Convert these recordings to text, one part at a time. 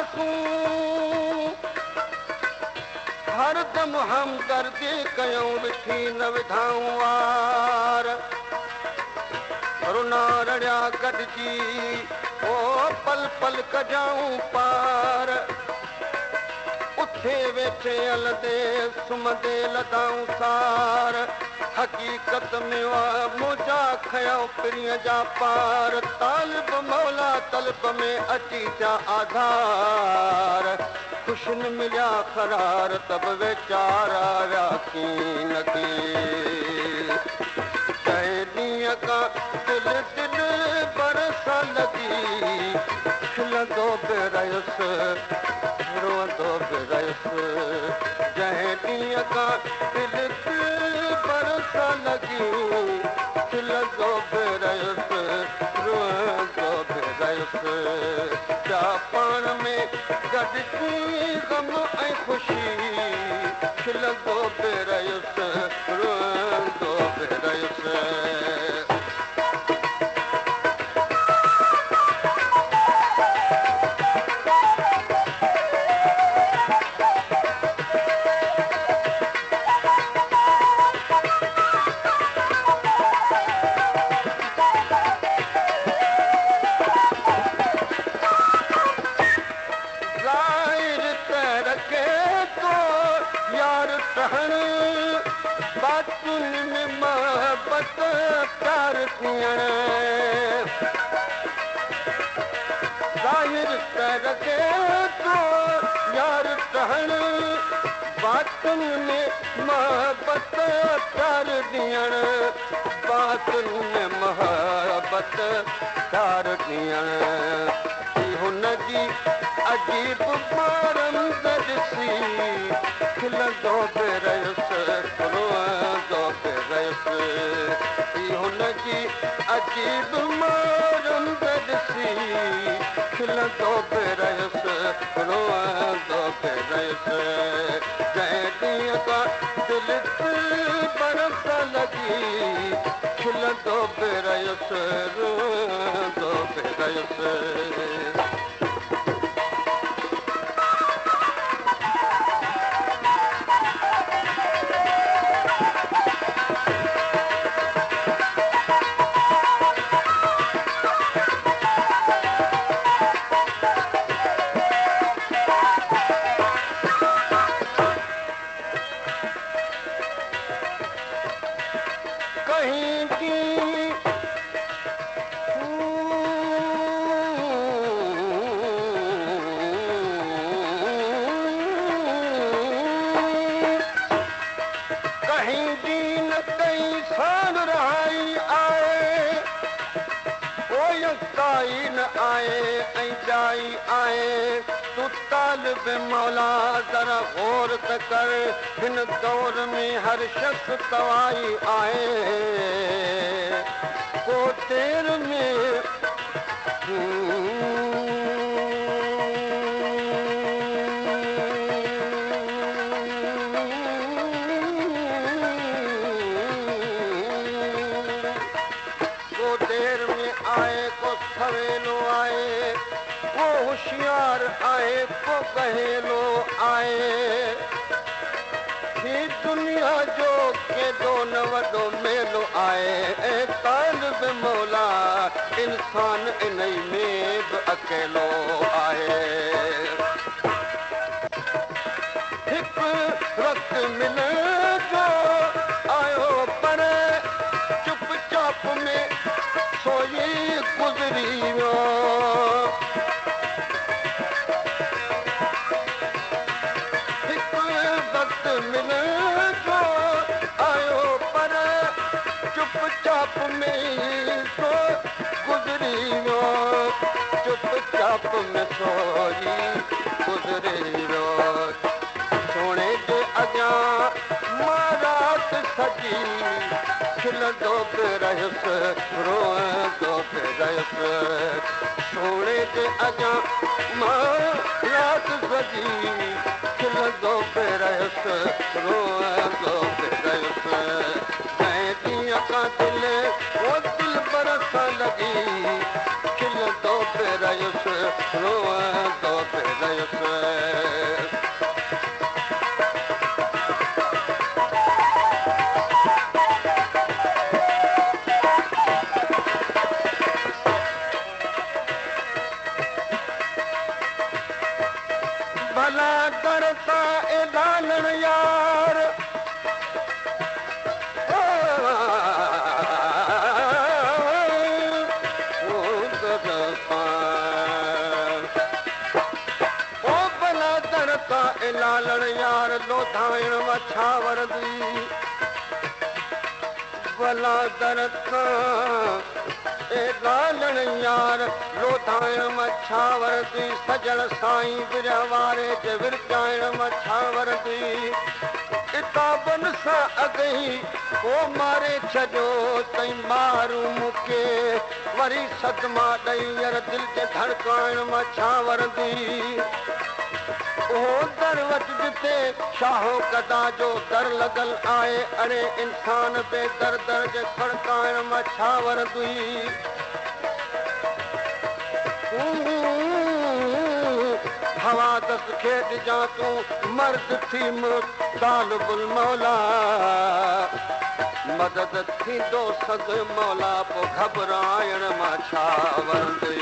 आसूं हरदम हमदर्दी कयूं विठी न विधाऊं वार रुना रड़िया गॾिजी ओ पल पल कजाऊं पार उथे वेठे हलंदे सुम्हंदे लदाऊं सार हक़ीक़त में मुंहिंजा खयूं पिरीअ जा पार तालिब मौला तलब में अची जा आधार ख़ुशि न मिलिया क़रार तब वीचारा विया कीन खे कंहिं ॾींहं खां दिलि दिलि बरस लॻी खिलंदो बि रहियुसि रोअंदो बि रहियुसि जंहिं ॾींहं खां दिलि दिलि बरस लॻी खिलंदो बि रहियुसि रोअंदो बि रहियुसि जा पाण में गॾिजी ग़म ऐं ख़ुशी खिलंदो बि रहियुसि रोअंदो बि रहियुसि ज़ाहिर रखे तो यार ठहण बातुन में मोहबत प्यार ॾियण बातुन में मोहबत प्यार ॾियण हुनजी अजीब मारंद ॾिसी खिलंदो बि रहियुसि रोअंदो बि रहियुसि हुनजी अजीब मारंद ॾिसी खिलंदो बि रहियुसि रोअंदो बि रहियुसि जंहिं ॾींहं खां दिलि बरस लॻी खिलंदो बि रहियुसि रोअंदो बि रहियुसि मौला ज़रा गौर त कर हिन दौर में हर शख़्स तवाई आहे को देर में को देर में आए को सवेलो आए वो होशियार आए को कहेलो आए ही दुनिया जो केॾो न वॾो मेलो आए ऐं तालिब मौला इंसान इन में बि अकेलो आहे हिकु वक़्तु मिले जो आयो पर चुपचाप में सोई गुज़री वियो मिले जो आयो पर चुपचाप में सो गुज़री वियो चुपचाप में सोई गुज़री वियो सोणे जे अॻियां मां राति सॼी खिलंदो बि रहियुसि रोअंदो बि रहियुसि सोणे जे अॻियां मां राति सॼी खिलंदो पे रहियुसि रोअंदो पे रहियुसि जंहिं ॾींहं खां दिलि वो दिलि बरस लॻी खिलंदो पे रहियुसि रोअंदो पे रहियुसि भला दर सां एलालण यार भला दर सां एलालण यार लोधाइण मछा वरदी भला दर सां एलालण यार लोधाइण मछा वरदी सजल साईं विरह वारे जे विरचाइण मछा वरदी किताबनि सां अॻई पोइ मारे छॾियो तई मारू मूंखे वरी सदमा ॾेई यर दिलि जे धड़काइण मछा वरदी उहो दर वटि जिते शाहो कदा जो दर लॻल आहे अड़े इंसान बे दर दर जे खड़काइण मछा वरदी हवा दस खेॾ जा तूं मर्द थी तालिबुल मौला मदद थींदो सद मौला पोइ घबराइण मां छा वरंदी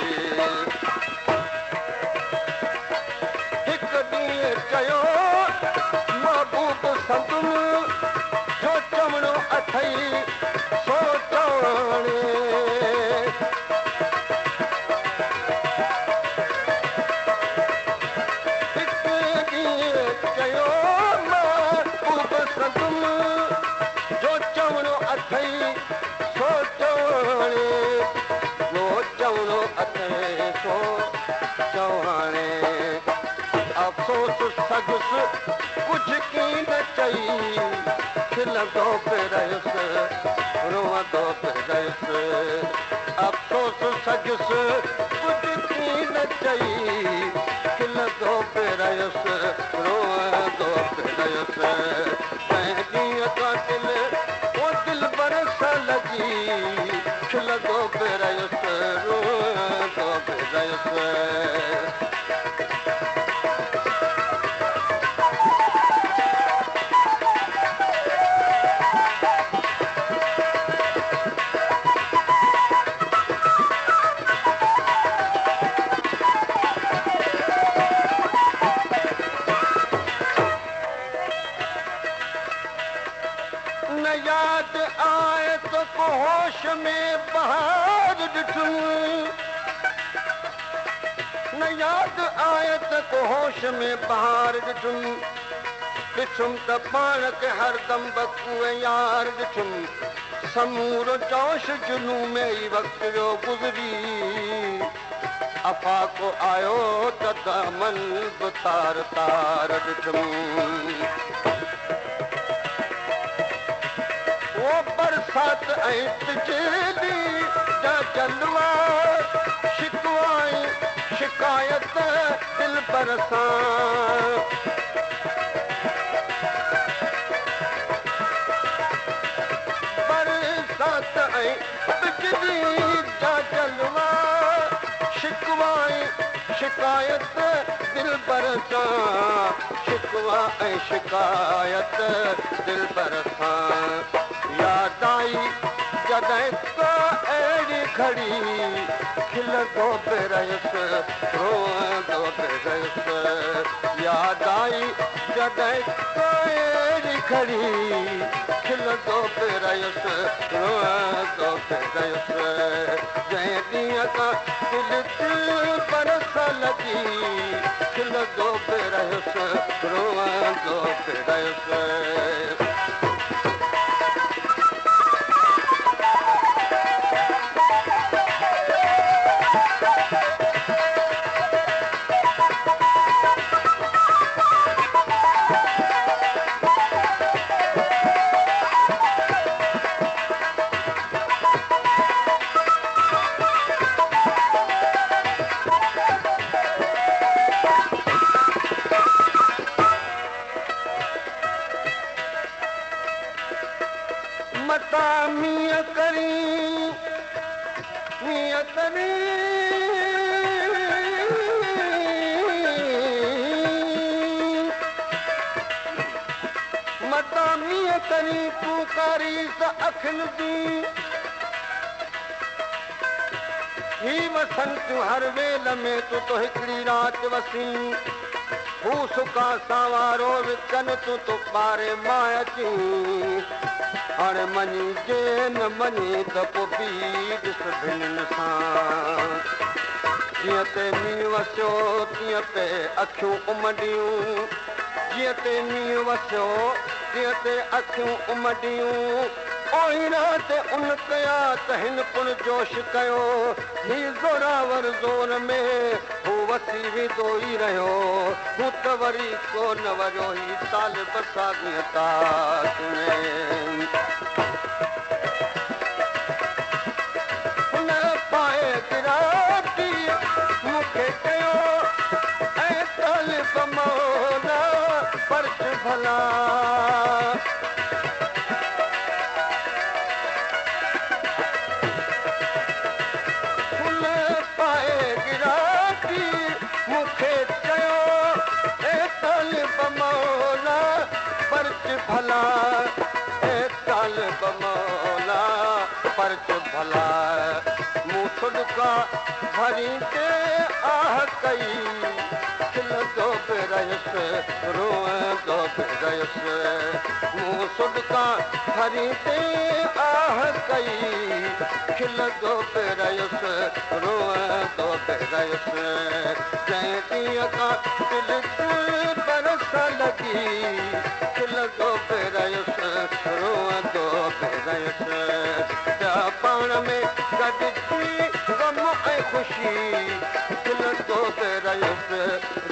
हिकु ॾींहुं चयो महबूब संदुम जो चवणो अथई सो चवणे अफ़सोस सगुसि कुझु कीन चई खिलंदो पे रहियुसि रोअंदो पे रहियुसि अफ़सोस सगुसि कुझु कीन चई खिलंदो पे रहियुसि रोअंदो पे रहियुसि जंहिं ॾींहं खां दिलि वो दिलि बरस लॻी खिलंदो पे रहियुसि रोअंदो पे रहियुसि याद आए तो को होश में बहार ॾिठुम न याद आए तो को होश में बहार ॾिठुम ॾिठुम त पाण खे हरदम बकुए यार ॾिठुम समूरो जोश जुनू में ई वक़्त जो गुज़री अफ़ाको आयो त दामन बि तार तार ॾिठुम बरसात ऐं तिजली जा जलवा शिकवाई शिकायत दिल पर सां बरसात ऐं तिजली जा जलवा शिकवाई शिकायत दिल पर सां शिकवा ऐं शिकायत दिल पर सां याद आई जॾहिं का अहिड़ी घड़ी खिलंदो पे रहियुसि रोअंदो पे रहियुसि याद आई जॾहिं का अहिड़ी घड़ी खिलंदो पे रहियुसि रोअंदो पे रहियुसि जंहिं ॾींहं खां दिलि बरस लॻी खिलंदो पे रहियुसि रोअंदो पे रहियुसि मदामीअ करी तूं कारी त अखिल दी ही वसंत हर वेल में तूं तो हिकिड़ी राति वसी हू सुका सावारो विकन तूं तो पारे मां अची हाणे मञी जे न मञी त पोइ बि ॾिस भिननि सां जीअं ते मींहुं वसियो तीअं ते अखियूं उमंडियूं जीअं ते मींहुं वसियो तीअं ते अखियूं उमंडियूं ओहिड़ा ते उन कया त हिन पुण जोश कयो ही ज़ोरावर ज़ोर में हू वसी वेंदो ई रहियो हू त वरी कोन वरियो ही साल बसाॻीअ ताक में हुन पाए गिराती मूंखे कयो ऐं तालिब मौला पर्च भला भला तालिब मौला पर्च भला मूं सुॾका भरींदे आह कई खिलंदो बि रहियुसि रोअंदो बि रहियुसि मूं सुॾका भरींदे आह कई खिलंदो बि रहियुसि रोअंदो बि रहियुसि जंहिं ॾींहं खां दिलि बरस लॻी खिलंदो बि रहियुसि रोअंदो बि रहियुसि त पाण में गॾिजी ग़म ऐं ख़ुशी खिलंदो बि रहियुसि